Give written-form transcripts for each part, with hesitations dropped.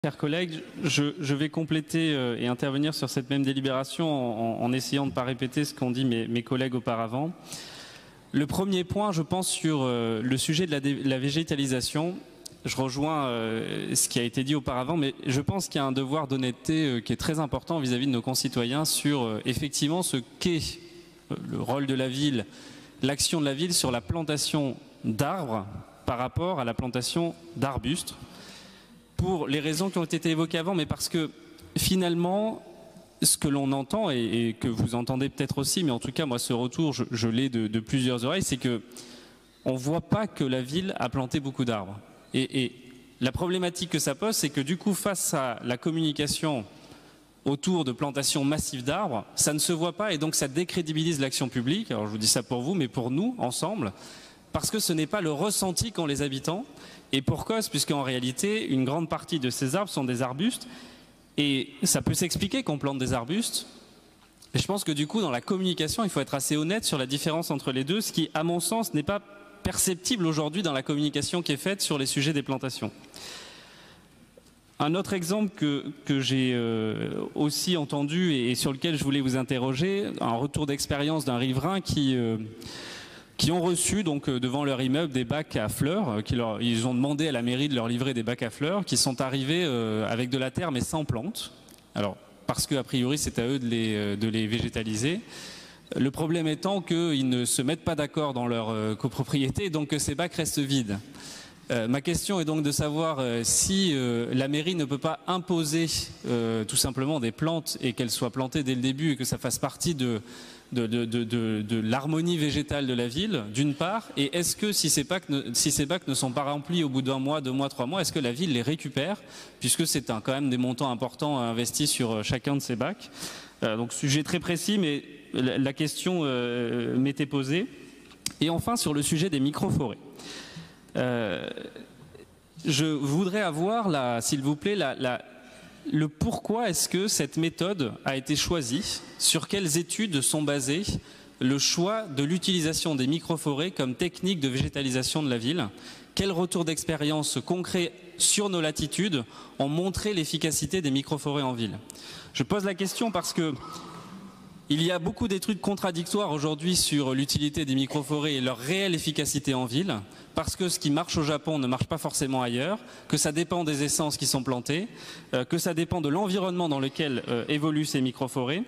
Chers collègues, je vais compléter et intervenir sur cette même délibération en essayant de ne pas répéter ce qu'ont dit mes collègues auparavant. Le premier point, je pense, sur le sujet de la végétalisation, je rejoins ce qui a été dit auparavant, mais je pense qu'il y a un devoir d'honnêteté qui est très important vis-à-vis de nos concitoyens sur effectivement ce qu'est le rôle de la ville, l'action de la ville sur la plantation d'arbres par rapport à la plantation d'arbustes, pour les raisons qui ont été évoquées avant, mais parce que finalement, ce que l'on entend, et que vous entendez peut-être aussi, mais en tout cas, moi, ce retour, je l'ai de plusieurs oreilles, c'est que on ne voit pas que la ville a planté beaucoup d'arbres. Et la problématique que ça pose, c'est que du coup, face à la communication autour de plantations massives d'arbres, ça ne se voit pas et donc ça décrédibilise l'action publique. Alors je vous dis ça pour vous, mais pour nous, ensemble, parce que ce n'est pas le ressenti qu'ont les habitants, et pour cause, puisqu'en réalité, une grande partie de ces arbres sont des arbustes, et ça peut s'expliquer qu'on plante des arbustes, mais je pense que du coup, dans la communication, il faut être assez honnête sur la différence entre les deux, ce qui, à mon sens, n'est pas perceptible aujourd'hui dans la communication qui est faite sur les sujets des plantations. Un autre exemple que j'ai aussi entendu et sur lequel je voulais vous interroger, un retour d'expérience d'un riverain qui ont reçu donc devant leur immeuble des bacs à fleurs, ils ont demandé à la mairie de leur livrer des bacs à fleurs qui sont arrivés avec de la terre mais sans plantes. Alors parce qu'a priori c'est à eux de les végétaliser. Le problème étant qu'ils ne se mettent pas d'accord dans leur copropriété, donc que ces bacs restent vides. Ma question est donc de savoir si la mairie ne peut pas imposer tout simplement des plantes et qu'elles soient plantées dès le début et que ça fasse partie de l'harmonie végétale de la ville, d'une part, et est-ce que si ces bacs ne sont pas remplis au bout d'un mois, 2 mois, 3 mois, est-ce que la ville les récupère, puisque c'est quand même des montants importants investis sur chacun de ces bacs. Donc sujet très précis, mais la question m'était posée. Et enfin, sur le sujet des micro-forêts. Je voudrais avoir, s'il vous plaît, le pourquoi est-ce que cette méthode a été choisie, sur quelles études sont basées le choix de l'utilisation des micro-forêts comme technique de végétalisation de la ville. Quels retours d'expérience concrets sur nos latitudes ont montré l'efficacité des micro-forêts en ville? Je pose la question parce que il y a beaucoup d'études contradictoires aujourd'hui sur l'utilité des micro-forêts et leur réelle efficacité en ville, parce que ce qui marche au Japon ne marche pas forcément ailleurs, que ça dépend des essences qui sont plantées, que ça dépend de l'environnement dans lequel évoluent ces micro-forêts.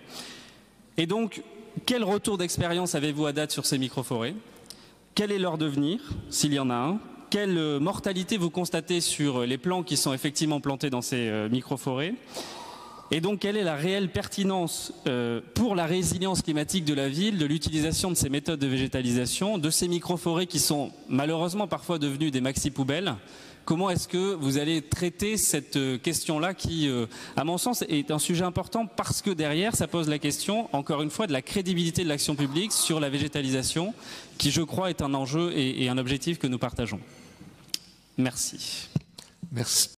Et donc, quel retour d'expérience avez-vous à date sur ces micro-forêts? Quel est leur devenir, s'il y en a un? Quelle mortalité vous constatez sur les plants qui sont effectivement plantés dans ces micro-forêts? Et donc, quelle est la réelle pertinence pour la résilience climatique de la ville, de l'utilisation de ces méthodes de végétalisation, de ces micro-forêts qui sont malheureusement parfois devenues des maxi-poubelles? Comment est-ce que vous allez traiter cette question-là qui, à mon sens, est un sujet important parce que derrière, ça pose la question, encore une fois, de la crédibilité de l'action publique sur la végétalisation, qui, je crois, est un enjeu et un objectif que nous partageons. Merci. Merci.